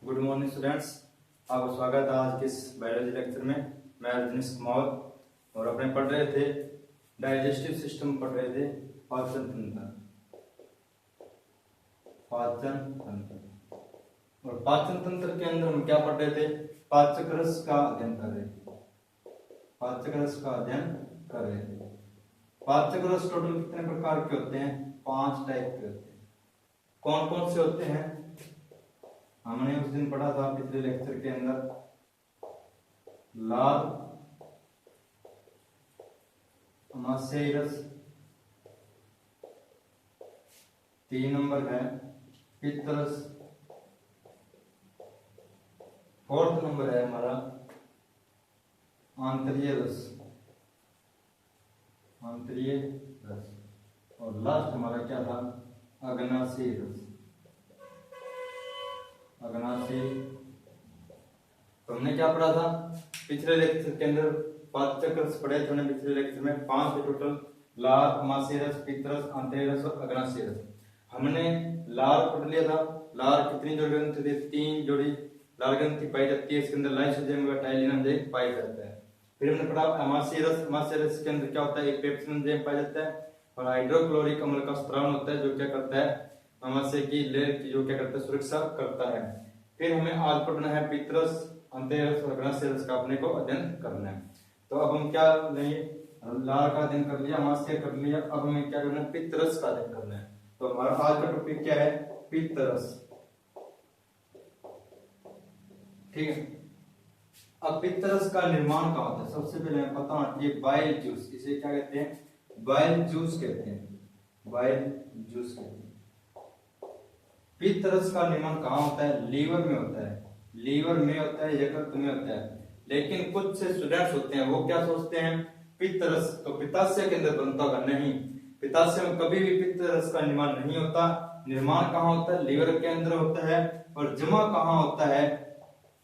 Good morning students, आपका स्वागत है आज के इस बायोलॉजी लेक्चर में। मैं रजनीश कुमार और अपने पढ़ रहे थे डाइजेस्टिव सिस्टम, पढ़ रहे थे पाचन तंत्र। और पाचन तंत्र के अंदर हम क्या पढ़ रहे थे? पाचक रस का अध्ययन कर रहे थे। पाचक रस का अध्ययन कर रहे थे। पाचक रस टोटल कितने प्रकार के होते हैं? 5 टाइप के होते हैं। कौन कौन से होते हैं? हमने उस दिन पढ़ा था पिछले लेक्चर के अंदर। लाल, अमाशयी रस, 3 नंबर है पित्त रस, 4th नंबर है हमारा आंतरीय रस, आंतरीय रस, और लास्ट हमारा क्या था? अग्नाशयी रस, अग्नाशयी। तो हमने क्या पढ़ा था पिछले लेक्चर के अंदर? पाचक रस पढ़े थे हमने पिछले लेक्चर में। 5 थे टोटल: लाल, अमाशयी रस, पित्त रस, आंतरीय रस और अग्नाशयी रस। हमने लाल पढ़ लिया था। लाल कितनी जोड़ी ग्रंथि थी? 3 जोड़ी लाल ग्रंथि पाई जाती है। इसके अंदर लाइसोजाइम व टाइलिन एंजाइम पाया जाता है। फिर हमने पढ़ा अमाशयी रस। अमाशयी रस के अंदर क्या होता है? एक पेप्सिन एंजाइम पाया जाता है और हाइड्रोक्लोरिक अम्ल का स्त्राव होता है, जो क्या करता है? अमाशय की लेयर की जो क्या करता है? सुरक्षा करता है। फिर हमें आज पढ़ना है पित्त रस, आंतरीय रस और अग्नाशयी रस का अपने को अध्ययन करना है। तो अब हम क्या लेंगे? लाल का अध्ययन कर लिया, अमाशय कर लिया, अब हमें क्या करना है? पित्त रस का अध्ययन करना है। तो हमारा आज का टॉपिक क्या है? पित्त रस। ठीक है। अब पित्त रस का निर्माण कहाँ होता है? सबसे पहले हमें पता होना चाहिए बाइल जूस। इसे क्या कहते हैं? बाइल जूस कहते हैं। बाइल जूस कहते हैं। पित्त रस का निर्माण कहाँ होता है? लीवर में होता है। लीवर में होता है, यकृत में होता है। लेकिन कुछ से स्टूडेंट्स होते हैं, वो क्या सोचते हैं? पित्त रस तो पित्ताशय के अंदर बनता होगा। नहीं, पित्ताशय में कभी भी पित्त रस का निर्माण नहीं होता। निर्माण कहाँ होता है? लीवर के अंदर होता है। और जमा कहाँ होता है?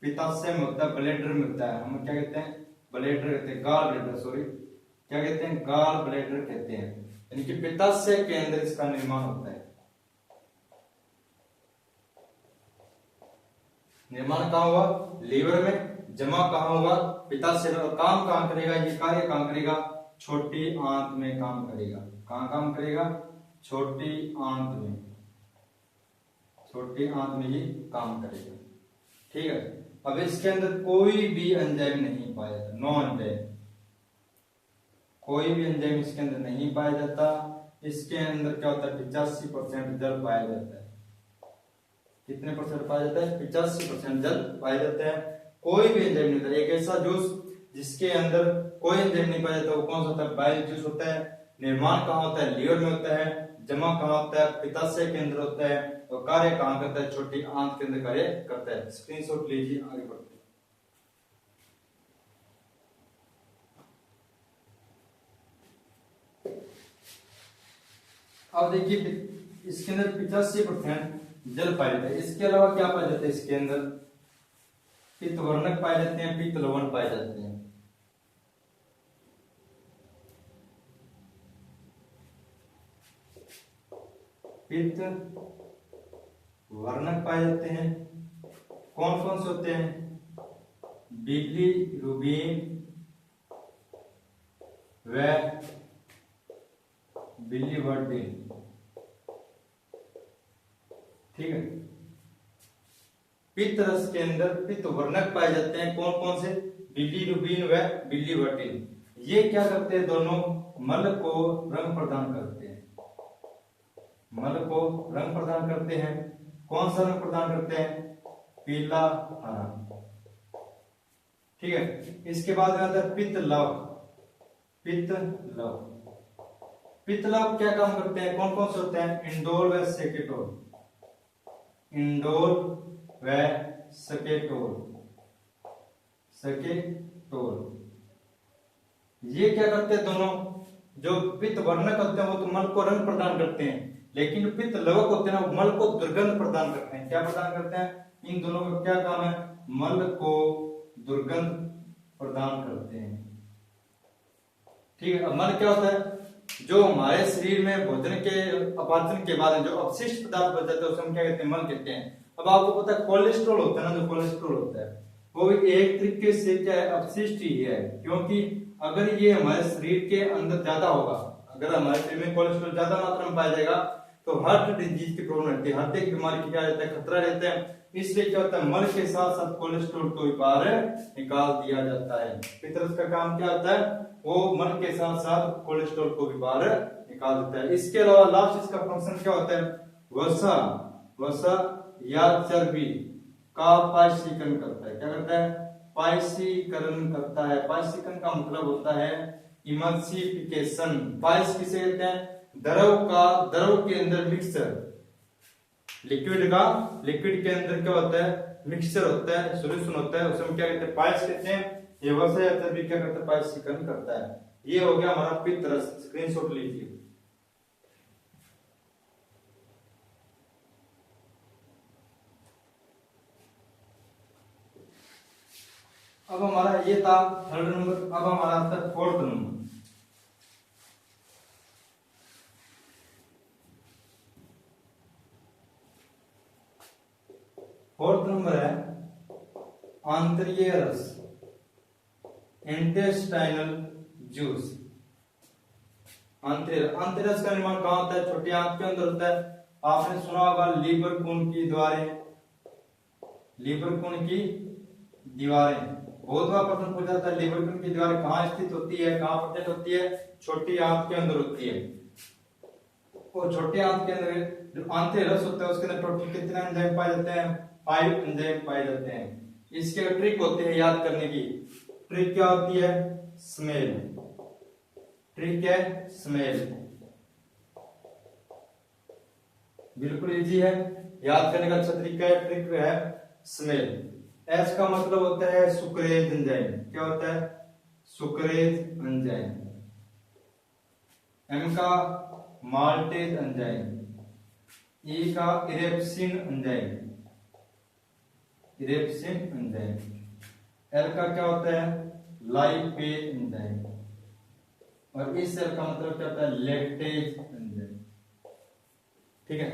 पित्ताशय में होता है, ब्लैडर में होता है। हम क्या कहते हैं? ब्लैडर कहते हैं, गॉल ब्लैडर, सॉरी क्या कहते हैं? गॉल ब्लैडर कहते हैं। यानी कि पित्ताशय के अंदर इसका निर्माण होता है। निर्माण कहाँ हुआ? लीवर में। जमा कहाँ हुआ? पित्ताशय में। और काम कहाँ करेगा? ये कार्य कहाँ करेगा? छोटी आंत में काम करेगा। कहाँ काम करेगा? छोटी आंत में। छोटी आंत में ही काम करेगा। ठीक है। अब इसके अंदर कोई भी एंजाइम नहीं पाया जाता, नो एंजाइम। कोई भी एंजाइम इसके अंदर नहीं पाया जाता। इसके अंदर क्या होता है? 85% जल पाया जाता है। कितने परसेंट पाया जाता है? 85% जल पाया जाता है। कोई भी एंजाइम नहीं होता। एक ऐसा जूस जिसके अंदर कोई एंजाइम नहीं पाया जाता, वो कौन सा होता है? बाइल जूस होता है। निर्माण कहाँ होता है? लीवर में होता है। जमा कहाँ होता है? पित्ताशय के अंदर होता है। और कार्य कहाँ करता है? छोटी आंत के अंदर कार्य करता है। स्क्रीनशॉट लीजिए, आगे बढ़ते हैं। अब देखिए, इसके अंदर 85% जल पाया जाता है। इसके अलावा क्या पाया जाता है? इसके अंदर पित्त वर्णक पाए जाते हैं, पित्त लवण पाए जाते हैं। पित्त वर्णक पाए जाते हैं। कौन कौन से होते हैं? बिलीरुबिन व बिलीवर्डिन। ठीक है। पित्त रस के अंदर पित्त वर्णक पाए जाते हैं। कौन कौन से? बिलीरुबिन व बिलीवर्डिन। ये क्या करते हैं? दोनों मल को रंग प्रदान करते हैं। मल को रंग प्रदान करते हैं। कौन सा रंग प्रदान करते हैं? पीला, हरा। ठीक है। इसके बाद में आता है पित्त लव। पित्त लव। पित्त लव क्या काम करते हैं? कौन कौन से होते हैं? इंडोल व सेकेटोल। इंडोल व सेकेटोल। सेकेटोल ये क्या करते हैं? दोनों जो पित्त वर्णक होते हैं वो तो मल को रंग प्रदान करते हैं, लेकिन पित्त लवक होते हैं ना, मल को दुर्गंध प्रदान करते हैं। क्या प्रदान करते हैं? इन दोनों का क्या काम है? मल को दुर्गंध प्रदान करते हैं। ठीक है। मल क्या होता है? जो हमारे शरीर में भोजन के अपाचन के बाद जो अपशिष्ट पदार्थ बच जाते हैं उसे हम क्या कहते हैं? मल कहते हैं। अब आपको पता है कोलेस्ट्रॉल होता है ना, जो कोलेस्ट्रॉल होता है वो भी एक तरीके से क्या है, अपशिष्ट ही है। क्योंकि अगर ये हमारे शरीर के अंदर ज्यादा होगा, अगर हमारे शरीर में कोलेस्ट्रॉल ज्यादा मात्रा में पाया जाएगा तो हार्ट डिजीज की प्रॉब्लम रहती है, हार्ट की बीमारी की क्या रहता है, खतरा रहता है। इसलिए क्या होता है, मल के साथ साथ कोलेस्ट्रॉल को भी बाहर निकाल दिया जाता है। पितरस का काम क्या होता है, वो मल के साथ साथ कोलेस्ट्रॉल को भी बाहर निकाल देता है। इसके अलावा लास्ट इसका फंक्शन क्या होता है, वसा वसा या चर्बी का पायसीकरण करता है। क्या करता है, पायसीकरण करता है। पायसीकरण का मतलब होता है इमल्सिफिकेशन। पायस किसे कहते हैं, द्रव का, द्रव के अंदर मिक्सचर, लिक्विड का, लिक्विड के अंदर क्या होता है, मिक्सचर होता है, सॉल्यूशन होता है, उसे हम क्या कहते हैं, पायस कहते हैं। ये वसा या चर्बी क्या करता है, पायसीकरण करता है। ये हो गया हमारा पित्तरस, स्क्रीनशॉट लीजिए। अब हमारा ये था थर्ड नंबर, अब हमारा आता है फोर्थ नंबर। फोर्थ नंबर है आंतरीय रस, इंटेस्टाइनल जूस। आंतरिक रस का निर्माण कहाँ होता है, छोटी आंत के अंदर होता है। आपने सुना होगा लीवर कुंड की दीवारें, लीवर कुंड की दीवारें, बहुत बार प्रश्न पूछा जाता है लीवर कुंड की दीवारें कहाँ स्थित होती है, कहाँ प्रेजेंट होती है, छोटी आंत के अंदर होती है। और छोटी आंत के अंदर जो आंतरिक रस होता है उसके अंदर टोटल कितने एंजाइम पाए जाते हैं, 5 एंजाइम पाए जाते हैं। इसके ट्रिक होते हैं याद करने की, ट्रिक क्या होती है, स्मेल, ट्रिक है स्मेल, बिल्कुल इजी है, याद करने का अच्छा तरीका है, ट्रिक है स्मेल। एस का मतलब होता है सुक्रेज एंजाइम, क्या होता है, सुक्रेज एंजाइम। एम का माल्टेज एंजाइम, ई का erepsin enzyme, erepsin enzyme. L का क्या होता है, लाइपेज एंजाइम, और इस सेल का मतलब क्या होता है, लैक्टेज एंजाइम। ठीक है,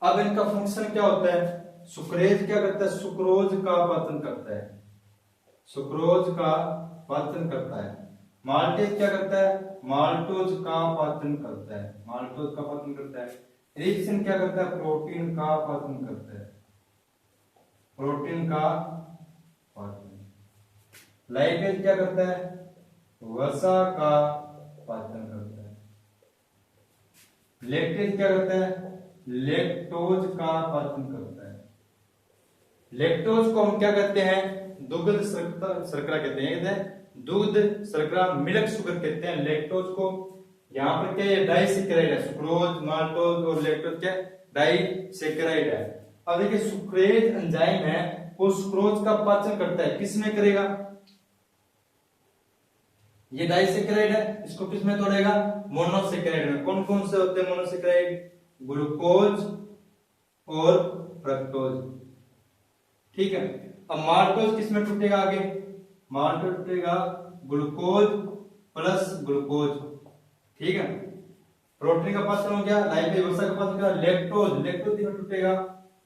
अब इनका फंक्शन क्या होता है, सुक्रेज क्या करता है, सुक्रोज का पाचन करता है, सुक्रोज का पाचन करता है। माल्टेज क्या करता है, माल्टोज का पाचन करता है, माल्टोज का पाचन करता है। इरेप्सिन क्या करता है, प्रोटीन का पाचन करता है, प्रोटीन का पाचन। लाइपेज क्या करता है, वसा का पाचन करता है। लैक्टेज क्या करता है, लैक्टोज का पाचन करता है। लैक्टोज को हम क्या कहते हैं, दुग्ध शर्करा कहते हैं, दूध शर्करा, मिल्क शुगर कहते हैं लैक्टोज को। यहाँ पर क्या है, डाइसेकेराइड है, सुक्रोज, माल्टोज और लैक्टोज क्या डाइसेकेराइड है। अब देखिए सुक्रेज एंजाइम है, वो सुक्रोज का पाचन करता है, किसमें करेगा, ये डाइसेकेराइड है, इसको किसमें तोड़ेगा, मोनोसेकेराइड में। कौन कौन से होते हैं मोनोसेकेराइड, ग्लूकोज और फ्रक्टोज। ठीक है, अब माल्टोज किसमें टूटेगा, आगे माल्टोज टूटेगा ग्लूकोज प्लस ग्लूकोज। ठीक है, प्रोटीन का पाचन हो गया, लाइपेज वसा का पाचन किया, लैक्टोज, लैक्टोज में टूटेगा,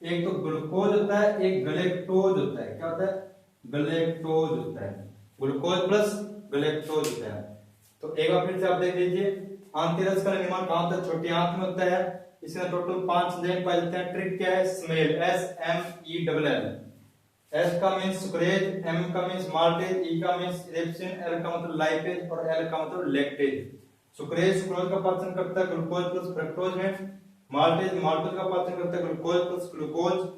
एक तो ग्लूकोज होता है, एक गलेक्टोज होता है। क्या होता है, गलेक्टोज होता है, ग्लूकोज प्लस गलेक्टोज होता है। तो एक बार फिर से आप देख लीजिए, आंतरिक रस का निर्माण कहां होता है, छोटी आंत में होता है। इसमें टोटल 5 एंजाइम पाए जाते हैं। ट्रिक क्या है, स्मेल, SMELL। एस का मींस सुक्रेज, एम का मींस माल्टेज, ई का मींस इरेप्सिन, एल का मतलब लाइपेज और एल का मतलब लैक्टेज। सुक्रेज सुक्रोज का पाचन करता है ग्लूकोज प्लस फ्रक्टोज में, माल्टेज माल्टोज का पाचन करता है ग्लूकोज प्लस ग्लूकोज,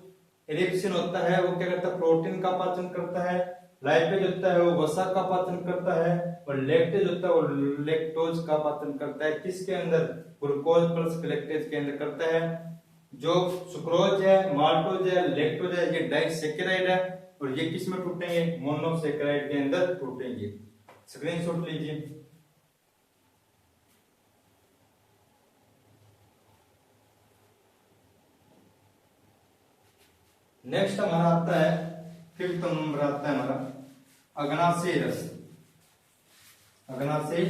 इरेप्सिन होता है वो क्या करता है, प्रोटीन का पाचन करता है, लाइपेज होता है वो वसा का पाचन करता है, और लैक्टेज होता है वो लैक्टोज का पाचन करता है। किसके अंदर, ग्लूकोज प्लस लैक्टेज के अंदर करता है। जो सुक्रोज है, माल्टोज है, लैक्टोज है, ये डाइसेकेराइड है, और ये किस में टूटेंगे, मोनोसेकेराइड के अंदर टूटेंगे। स्क्रीनशॉट लीजिए। नेक्स्ट हमारा आता है, फिफ्थ नंबर आता है हमारा अग्नाशय रस, अग्नाशय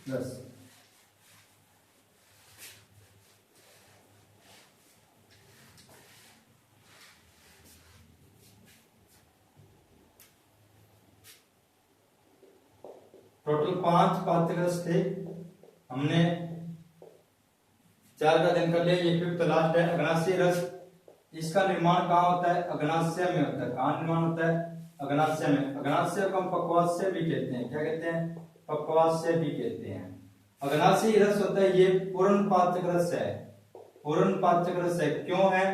रस। टोटल 5 पाठ्यक्रम थे, हमने 4 का दिन कर लिया, ये 5th लास्ट है। अग्नाशय रस, इसका निर्माण कहाँ होता है? अग्नाशय में होता है। कहाँ निर्माण होता है? अग्नाशय में। अग्नाशय को हम पक्वाशय भी कहते हैं। क्या कहते हैं? पक्वाशय भी कहते हैं। अग्नाशयी रस होता है ये पूर्ण पाचक रस है। पूर्ण पाचक रस है, क्यों है?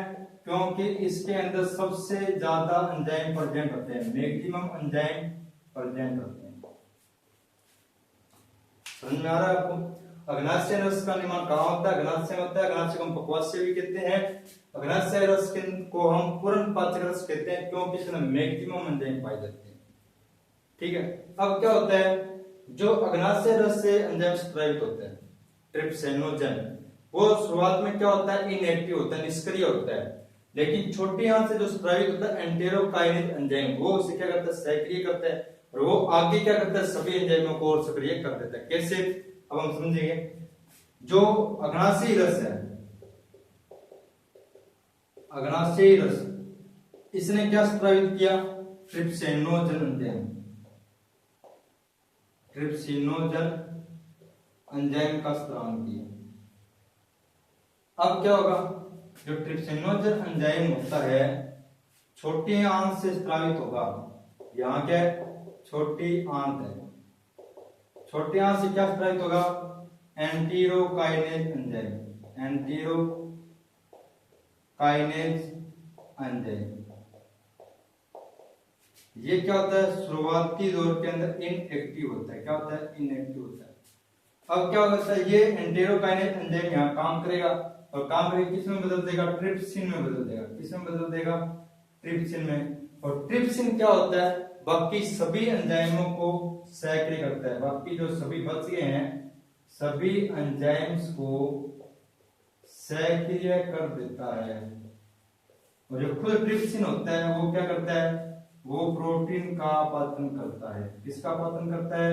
क्योंकि इसके अंदर सबसे ज्यादा एंजाइम प्रेजेंट होते हैं, मैक्सिमम एंजाइम प्रेजेंट होते हैं। समझ में आ रहा है आपको? अग्नाशय रस का निर्माण कहाँ होता है? अग्नाशय में होता है। अग्नाशय को हम पक्वाशय भी कहते हैं। अग्नाशय रस को हम पूर्ण पाचक रस कहते हैं, क्योंकि इसमें मैक्सिमम एंजाइम पाए जाते हैं। ठीक है। अब क्या होता है, जो अग्नाशय रस से एंजाइम स्रावित होते हैं, ट्रिप्सिनोजन, वो शुरुआत में क्या होता है? इनएक्टिव होता है, निष्क्रिय होता है। लेकिन छोटी आंत से जो स्रावित होता है एंटेरोकाइनेज एंजाइम, वो उसे क्या करता है? सक्रिय करता है, और वो आगे क्या करता है? सभी एंजाइमों को और सक्रिय कर देता है। कैसे? अब हम समझेंगे। जो अग्नाशयी रस है, अग्नाशयी रस, इसने क्या स्रावित किया? ट्रिप्सिनोजन एंजाइम, ट्रिप्सिनोजन एंजाइम का स्राव किया। अब क्या होगा? जो ट्रिप्सिनोजन एंजाइम होता है छोटी आंत से स्रावित होगा। यहाँ क्या है? छोटी आंत है। छोटी आंत से क्या स्रावित होगा? Enterokinase enzyme, enterokinase enzyme. ये क्या होता है? शुरुआती दौर के अंदर इनएक्टिव होता है। क्या होता है? इनएक्टिव होता है। अब क्या होता है? ये एंटेरोकाइनेज एंजाइम यहाँ काम करेगा, और काम करके किस में बदल देगा? ट्रिप्सिन में बदल देगा। किस में बदल देगा? ट्रिप्सिन में। और ट्रिप्सिन क्या होता है? बाकी सभी एंजाइमों को सक्रिय करता है। बाकी जो सभी बच गए हैं सभी एंजाइम्स को सक्रिय कर देता है। और जो खुद ट्रिप्सिन होता है वो क्या करता है? वो प्रोटीन का पाचन करता है। किसका पाचन करता है?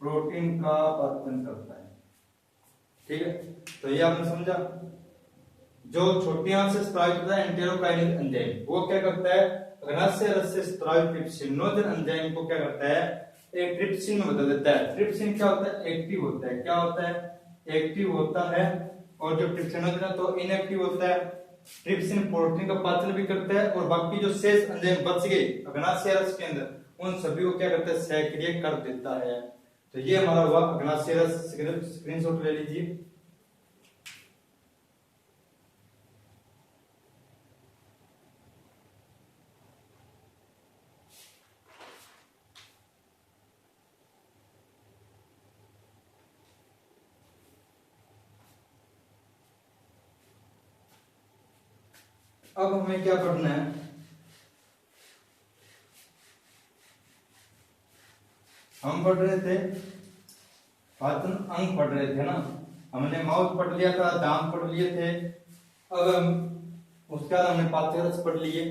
प्रोटीन का पाचन करता है। ठीक है, तो ये आपने समझा। जो छोटी आंत से स्रावित होता है एंटेरोकाइनेज एंजाइम, वो क्या करता है? अग्नाशय रस से स्रावित ट्रिप्सिनोजन एंजाइम को क्या करता है? एक ट्रिप्सिन में बदल देता है। ट्रिप्सिन क्या होता है? एक्टिव होता है। क्या होता है? एक्टिव होता है। और जो ट्रिप्सिनोजन है तो इनएक्टिव होता है। ट्रिप्सिन प्रोटीन का पाचन भी करता है, और बाकी जो शेष एंजाइम बच गए अग्नाशय रस के अंदर उन सभी को क्या करता है? सक्रिय कर देता है। तो ये हमारा हुआ अग्नाशय रस। स्क्रीनशॉट ले लीजिए। अब हमें क्या पढ़ना है? हम पढ़ रहे थे पाचन अंग पढ़ रहे थे ना। हमने माउथ पढ़ लिया था, दांत पढ़ लिए थे। अब उसके बाद हमने पाचक रस पढ़ लिए।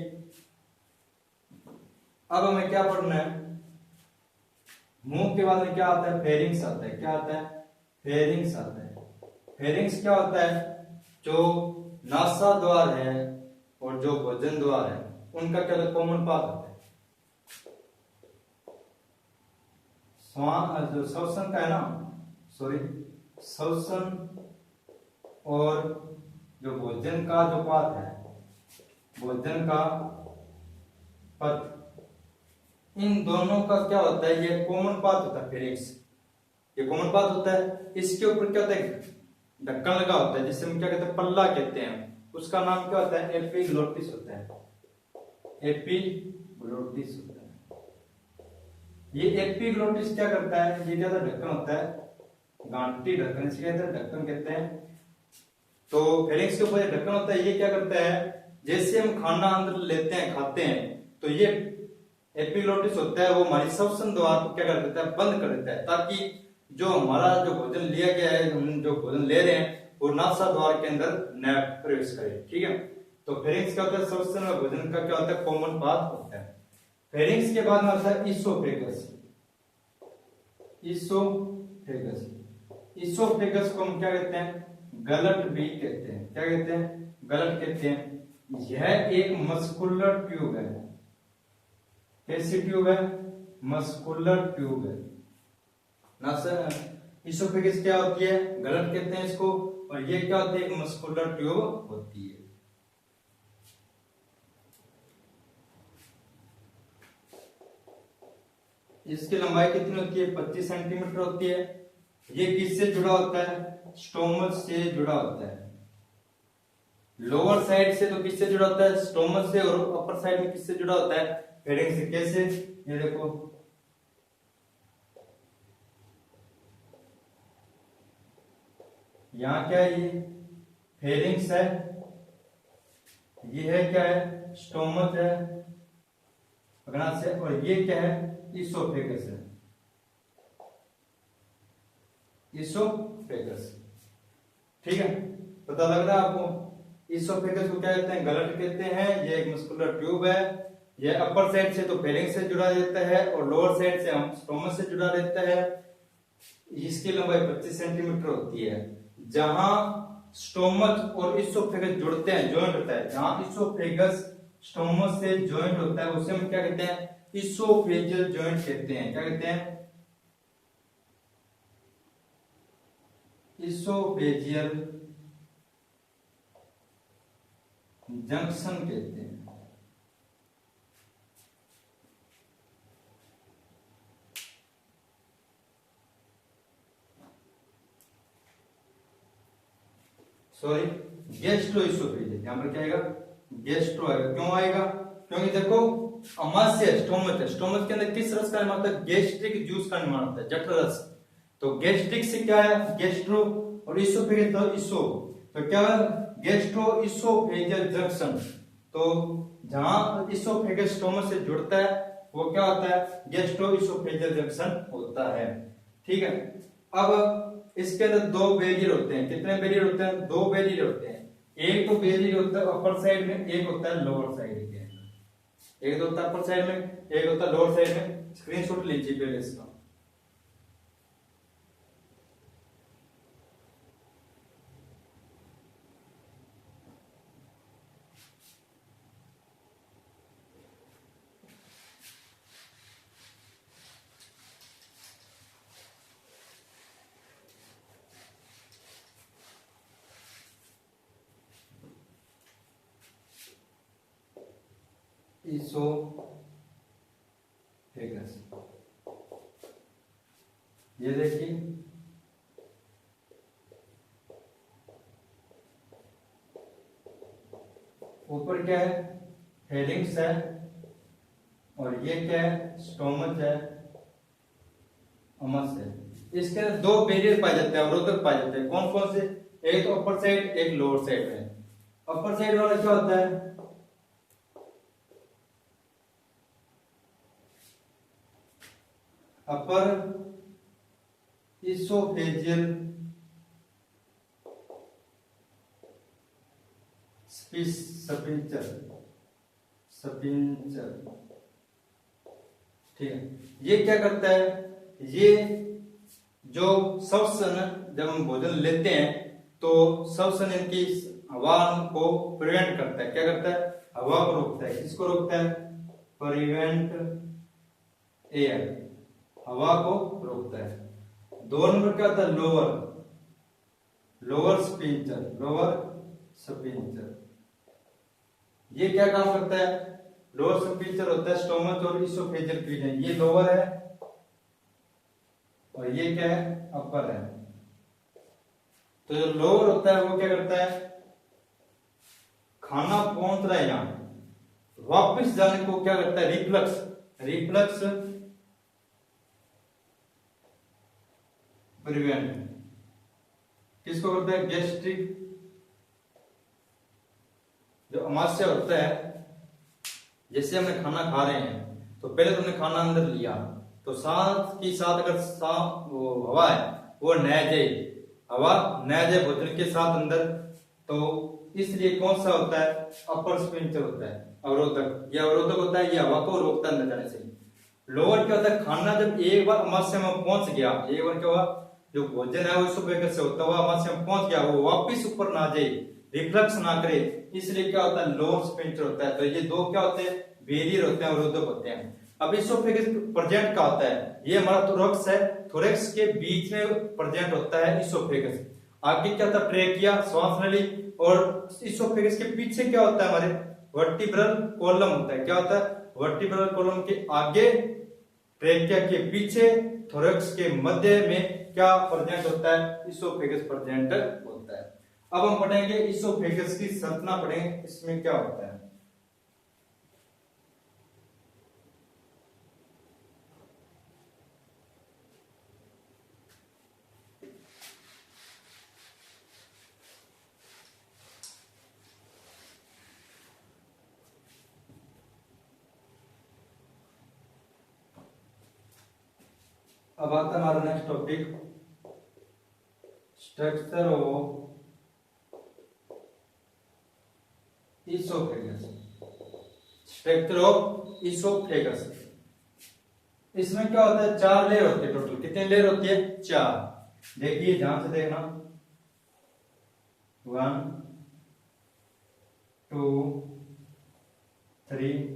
अब हमें क्या पढ़ना है? मुंह के बाद में क्या आता है? फेरिंग्स आता है। क्या आता है? फेरिंग्स आता है। फेरिंग्स क्या होता है? जो नासा द्वार है और जो भोजन द्वार है उनका क्या कॉमन पाथ होता है। श्वान जो श्वसन का है ना, सॉरी, श्वसन और जो भोजन का जो पाथ है, भोजन का पथ, इन दोनों का क्या होता है? ये कॉमन पाथ होता है। फेरिंग्स ये कॉमन पाथ होता है। इसके ऊपर क्या होता है? ढक्कन लगा होता है, जिसे हम क्या कहते हैं? पल्ला कहते हैं। उसका नाम क्या होता है? एपिग्लोटिस होता है। एपिग्लोटिस होता है। ये एपिग्लोटिस क्या करता है? ये क्या ढक्कन होता है, गांठी ढक्कन, इसे कहते हैं ढक्कन कहते हैं। तो फेरिंग्स के ऊपर ढक्कन होता है। ये क्या करता है? जैसे हम खाना अंदर लेते हैं, खाते हैं, तो ये एपिग्लोटिस होता है, वो हमारी श्वसन द्वार को क्या कर देता है? बंद कर देता है, ताकि जो हमारा जो भोजन लिया गया है, हम जो भोजन ले रहे हैं, वो नासा द्वार के अंदर न प्रवेश करे। ठीक है, तो फेरिंग्स क्या होता है? श्वसन और भोजन का क्या होता है? कॉमन पाथ होता है। फेरिंग्स के बाद में आता है इसोफेगस। इसोफेगस, इसोफेगस को हम क्या कहते हैं? गलट भी कहते हैं। क्या कहते हैं? गलट कहते हैं। यह एक मस्कुलर ट्यूब है। कैसी ट्यूब है? मस्कुलर ट्यूब है। इसोफेगस क्या होती है, गलत कहते हैं इसको, और ये क्या होती है, एक मस्कुलर ट्यूब होती है। इसकी लंबाई कितनी होती है, 25 सेंटीमीटर होती है। ये किससे जुड़ा होता है, स्टोमच से जुड़ा होता है। लोअर साइड से तो किससे जुड़ा होता है, स्टोमच से, और अपर साइड में किससे जुड़ा होता है, फेरिंक्स से। कैसे, ये देखो, यहाँ क्या है, ये फेरिंक्स है, ये है क्या है, स्टोमच है अग्नाशय से, और ये क्या है, इसोफेगस है, इसोफेगस। ठीक है, पता लग रहा है आपको। इसोफेगस को क्या कहते हैं, गलट कहते हैं। ये एक मस्कुलर ट्यूब है। ये अपर साइड से तो फेरिंक्स से जुड़ा रहता है, और लोअर साइड से हम स्टोमच से जुड़ा रहता है। इसकी लंबाई 25 सेंटीमीटर होती है। जहां स्टोमच और इसोफेगस जुड़ते हैं, ज्वाइंट होता है, जहां इसोफेगस स्टोमच से ज्वाइंट होता है उसे हम क्या कहते हैं, इसोफेजियल ज्वाइंट कहते हैं। क्या कहते हैं, इसोफेजियल जंक्शन कहते हैं। सॉरी, गैस्ट्रो इसोफेजियल, यहां पर क्या आएगा, गैस्ट्रो आएगा। क्यों आएगा, क्योंकि देखो अमाशय स्टोमच है, स्टोमच के अंदर किस रस का निर्माण होता है, गैस्ट्रिक जूस का निर्माण होता है, जठर रस। तो गैस्ट्रिक से क्या है, गैस्ट्रो, और इसोफेजियल तो इसो, तो क्या है, गैस्ट्रो इसोफेजियल जंक्शन। तो जहां इसोफेगस स्टोमच से जुड़ता है वो क्या होता है, गैस्ट्रो इसोफेजियल जंक्शन होता है। ठीक है, अब इसके अंदर दो बैरियर होते हैं। कितने बैरियर होते हैं, दो बैरियर होते हैं। एक तो बैरियर होता है अपर साइड में, एक होता है लोअर साइड के अंदर। एक तो होता है अपर साइड में, एक होता है लोअर साइड में। स्क्रीनशॉट लीजिए पहले इसका। इसोफेगस, ये देखिए, ऊपर क्या है, फेरिंक्स है, और ये क्या है, स्टोमच है, अमस है। इसके अंदर दो बैरियर पाए जाते हैं, अवरोधक पाए जाते हैं। कौन कौन से, एक तो अपर साइड, एक लोअर साइड में। अपर साइड वाला क्या होता है, अपर इसोफेजियल स्पिंचर, ठीक है। ये क्या करता है, ये जो श्वसन, जब हम भोजन लेते हैं तो श्वसन इनकी हवा को प्रिवेंट करता है। क्या करता है, हवा को रोकता है। किसको रोकता है, प्रिवेंट एयर, हवा को रोकता है। दो नंबर क्या होता है, लोअर स्पिंचर। ये क्या काम करता है, लोअर स्पिंचर होता है स्टोमच और इसोफेजियल रीजन। ये लोअर है और ये क्या है, अपर है। तो जो लोअर होता है वो क्या करता है, खाना पहुंच रहा है यहां, वापस जाने को क्या करता है, रिफ्लक्स प्रिवेंट। किसको करता है, गैस्ट्रिक, जो अमाशय होता है। जैसे हमने खाना खा रहे हैं तो पहले तुमने खाना अंदर लिया, तो साथ की साथ अगर वो हवा है वो न जाए, भोजन के साथ अंदर, तो इसलिए कौन सा होता है, अपर स्पिंचर होता है, अवरोधक। ये अवरोधक होता है, ये हवा को रोकता है अंदर जाने से। लोअर क्या होता है, खाना जब एक बार अमाशय में पहुंच गया, एक बार क्या हुआ, जो भोजन है वो इसोफेगस से होता हुआ अमाशय में पहुंच गया, वो वापिस ऊपर ना जाए, रिफ्लक्स ना करे, इसलिए क्या होता है, लोअर स्पिंचर होता है। तो ये दो क्या होते हैं, बैरियर होते हैं, अवरोधक होते हैं। अब इसोफेगस प्रेजेंट का होता है, ये हमारा थोरैक्स है, थोरैक्स के बीच में प्रेजेंट होता है इसोफेगस। आगे क्या था, ट्रेकिया श्वास नली, और इसोफेगस के पीछे क्या होता है, हमारे वर्टिब्रल कॉलम होता है। क्या होता है, वर्टिब्रल कॉलम के आगे, ट्रेकिया के पीछे, थोरैक्स के मध्य में क्या प्रेजेंट होता है, इसोफेगस प्रेजेंट होता है। अब हम पढ़ेंगे इसोफेगस की संरचना पढ़ेंगे, इसमें क्या होता है। अब आता है हमारा next topic, structure of oesophagus. Structure of oesophagus, इसमें क्या होता है, 4 लेयर होती है टोटल। कितनी लेयर होती है, 4। देखिए ध्यान से देखना, 1 2 3,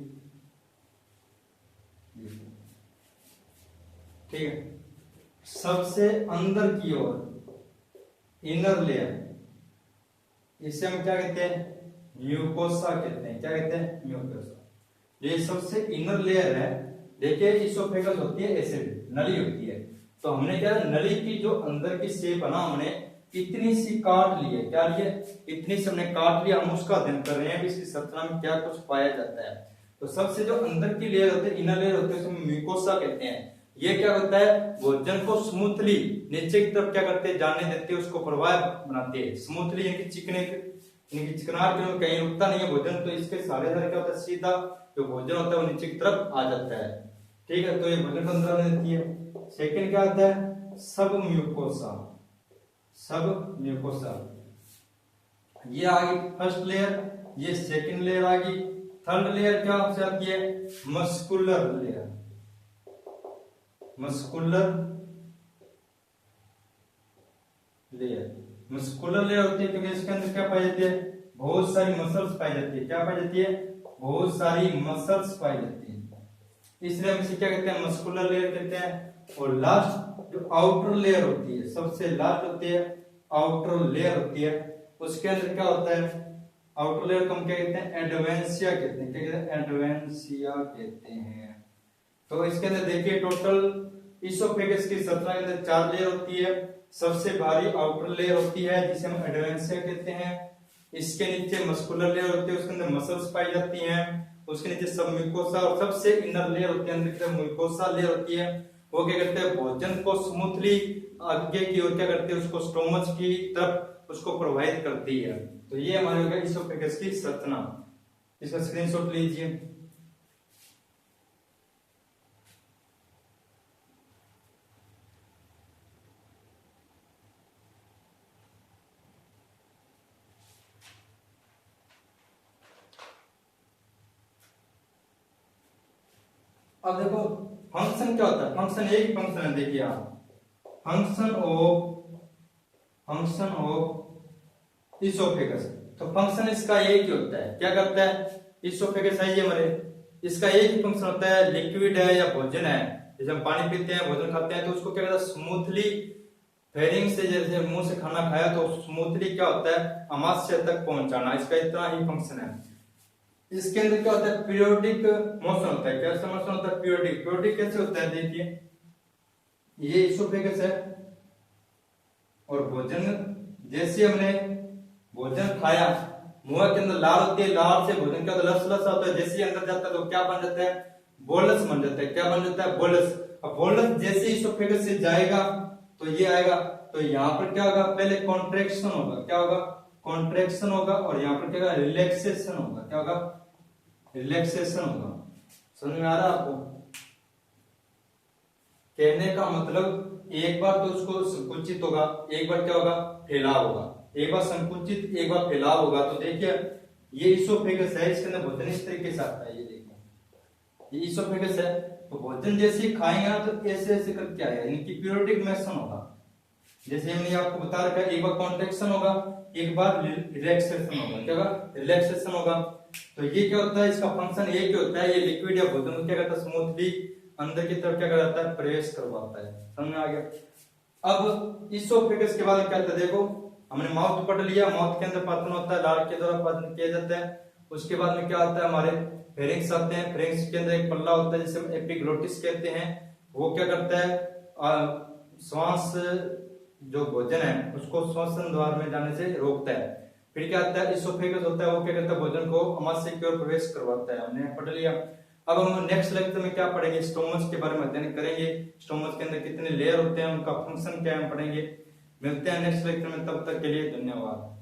ठीक है। सबसे अंदर की ओर इनर लेयर, इसे हम क्या कहते हैं, म्यूकोसा कहते हैं। क्या कहते हैं, म्यूकोसा। ये सबसे इनर लेयर है। देखिए इसोफेगस होती है ऐसे, नली होती है। तो हमने क्या, नली की जो अंदर की शेप बना, हमने इतनी सी काट ली है। क्या लिए, इतनी सी हमने काट लिया। हम उसका अध्ययन कर रहे हैं इसकी संरचना में क्या कुछ पाया जाता है। तो सबसे जो अंदर की लेयर होती है, इनर लेयर होती है, उसे म्यूकोसा कहते हैं। ये क्या होता है, भोजन को स्मूथली नीचे की तरफ क्या करते हैं, जाने देते हैं, उसको प्रवाह बनाते हैं। स्मूथली यानी चिकने, इनकी चिकनाहट में कहीं रुकता नहीं है भोजन, तो इसके सारे क्या होता है, सीधा जो भोजन होता है वो नीचे की तरफ आ जाता है। ठीक है, तो ये भोजन को अंदर आने देती है। सेकंड क्या होता है, सब म्यूकोसा। सब म्यूकोसा, ये आ गई फर्स्ट लेयर, ये सेकंड लेयर आ गई। थर्ड लेयर क्या हो जाती है, muscular layer. Muscular layer, muscular layer होती है क्योंकि इसके अंदर क्या पाई जाती है, बहुत सारी मसल्स पाई जाती है। क्या पाई जाती है, बहुत सारी मसल्स पाई जाती है, इसलिए हम इसे क्या कहते हैं, मस्कुलर लेयर कहते हैं। और लास्ट जो आउटर लेयर होती है, सबसे लास्ट होती है आउटर लेयर होती है, उसके अंदर क्या होता है, आउटर लेयर को हम क्या कहते हैं, एडवेंसिया कहते हैं। क्या कहते हैं, एडवेंसिया कहते हैं। तो इसके अंदर देखिए टोटल इसोफेगस की संरचना के अंदर 4 लेयर होती है। सबसे भारी आउटर लेयर होती है जिसे हम एडवेंसिया कहते हैं। इसके नीचे मस्कुलर लेयर होती है, उसके अंदर मसल्स पाई जाती हैं। उसके नीचे सब म्यूकोसा, और सबसे इनर लेयर होती है, अंदर की तरफ म्यूकोसा लेयर होती है। वो क्या करते हैं, भोजन को स्मूथली आगे की ओर क्या करते हैं, उसको स्टोमच की तरफ उसको प्रवाहित करती है। तो ये हमारे हो गया इसोफेगस की संरचना। इसका स्क्रीनशॉट लीजिए। अब देखो फंक्शन क्या होता है, फंक्शन एक ही फंक्शन है। देखिए आप, फंक्शन ऑफ इसोफेगस, तो फंक्शन इसका एक ही होता है। क्या करता है, इसोफेगस है ये हमारे, इसका एक ही फंक्शन होता है, लिक्विड है या भोजन है, जैसे हम पानी पीते हैं, भोजन खाते हैं, तो उसको क्या करता है, स्मूथली फेरिंग से, जैसे मुंह से खाना खाया तो स्मूथली क्या होता है, आमाशय तक पहुंचाना, इसका इतना ही फंक्शन है। इसके अंदर क्या होता है, पीरियोडिक मोशन होता है। कैसा मोशन होता है, पीरियोडिक। पीरियोडिक कैसे होता है, देखिए ये इसोफेगस है, और भोजन जैसे हमने भोजन खाया, मुंह के अंदर लार होती है, लार से भोजन क्या होता है, लस होता है। जैसे अंदर जाता है तो क्या बन जाता है, बोलस बन जाता है। क्या बन जाता है, बोलस। अब बोलस जैसे इसोफेगस से जाएगा तो ये आएगा, तो यहाँ पर क्या होगा, पहले कॉन्ट्रैक्शन होगा। क्या होगा, कॉन्ट्रैक्शन होगा, और यहाँ पर क्या होगा, रिलैक्सेशन होगा। क्या होगा, रिलैक्सेशन होगा। समझ में आ रहा है आपको, कहने का मतलब एक बार तो उसको संकुचित होगा, एक बार क्या होगा, फैलाव होगा। एक बार संकुचित, एक बार फैलाव होगा। तो देखिए ये इसोफेगस है, इसके अंदर भोजन इस तरीके से आता है। ये देखिए ये इसोफेगस है, तो भोजन जैसे खाएंगे ना तो ऐसे ऐसे करके आएगा, इनकी पीरियोडिक मोशन होगा। जैसे हमने आपको बता रखा है, एक बार कॉन्ट्रैक्शन होगा, एक बार रिलैक्सेशन होगा। क्या होगा, रिलैक्सेशन होगा। तो ये क्या होता है, इसका फंक्शन ये क्या होता है, ये लिक्विड या भोजन को क्या करता है, स्मूथली अंदर की तरफ क्या करता है, प्रवेश करवाता है। समझ में आ गया। अब इसोफेगस के बाद क्या होता है, देखो हमने माउथ पढ़ लिया, माउथ के अंदर पाचन होता है, लार के द्वारा पाचन किया जाता है। उसके बाद में क्या आता है, हमारे फेरिंग्स आते हैं, फेरिंग्स के अंदर एक पल्ला होता है जिसे हम एपिग्लोटिस कहते हैं। वो क्या करता है, श्वास जो भोजन है उसको श्वसन द्वार में जाने से रोकता है। फिर क्या आता है, इसोफेगस होता है, वो क्या करता है, भोजन को आमाशय की ओर प्रवेश करवाता है। हमने पढ़ लिया। अब हम नेक्स्ट लेक्चर में क्या पढ़ेंगे, स्टोमच के बारे में अध्ययन करेंगे। स्टोमच के अंदर कितने लेयर होते हैं, उनका फंक्शन क्या है हम पढ़ेंगे। मिलते हैं नेक्स्ट लेक्चर में, तब तक के लिए धन्यवाद।